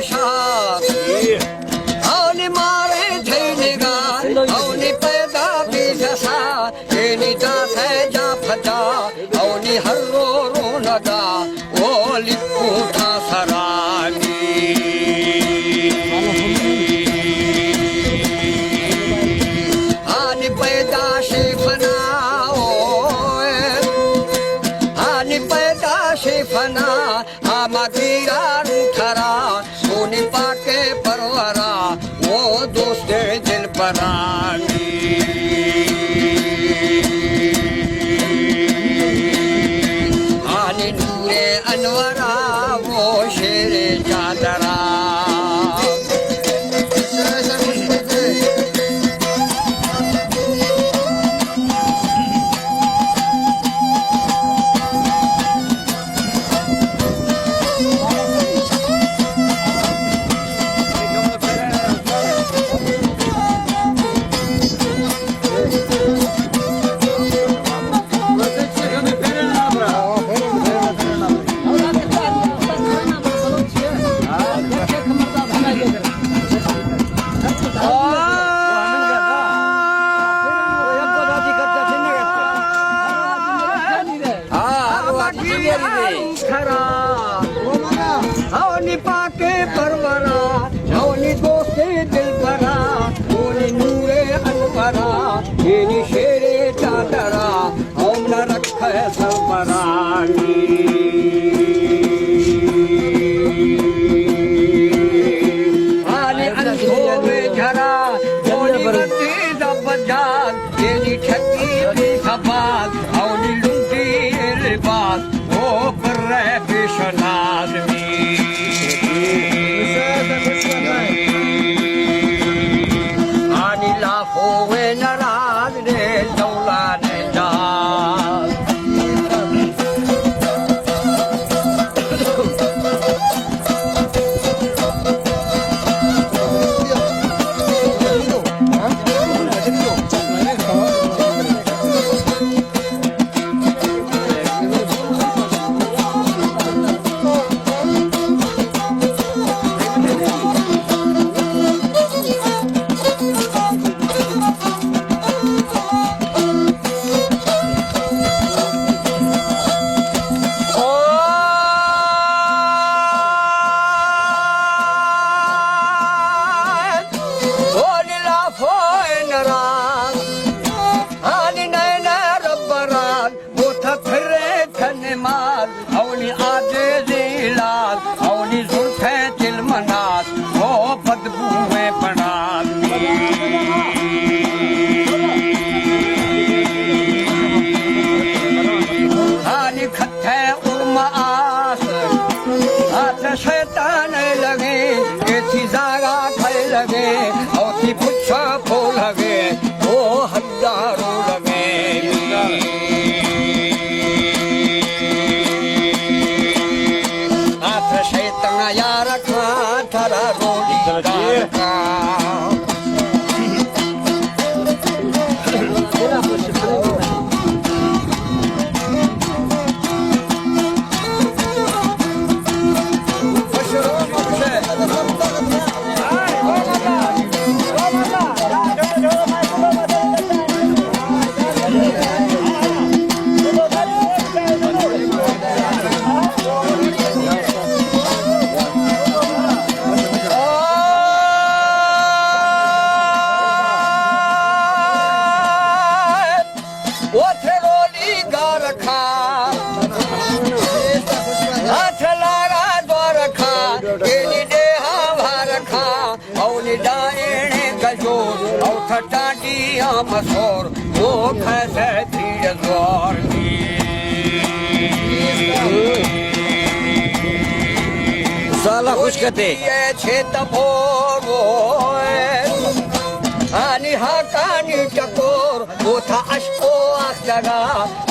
शाख औनी मारे थैने गान औनी पैदा भी जसा एनी जात है जा फजा औनी हर रो लगा ओ लिपू था सरानी आनी पैदा से बनाओ आनी पैदा से फना आमा गिरा रूठरा सोनी पाके परवरा वो दोस्त दिल परानी आनी नूरे अनवरा वो शेरे चादरा औनी पाके परवरा औनी दोस्ते दिल भरा औनी नूरे अनवरा येनी शेरे चादरा औम न रखे सरबरानी आनी अंधोरे झरा औनी बत्ती दबजाल येनी ठगी भी खबाल औनी लुंगी लिबास ओ पर बेशनाज आनी लाखों में नाराज रे दौला ने जाल माल औनी आजे जिलाल औनी जुल्फे दिल मनास हो बदबू में बनाल आनी खत्थे उर्म आस हाथ शैतान लगे ऐसी जागा खाए लगे और थी पुच्छा फो लगे वो हजारों लगे यार खा थरा रोली का मसोर वो खैसे थी जोर साला कुछ कहते छे तपोर आनी हाकानी टकोर वो था अशको आख जगा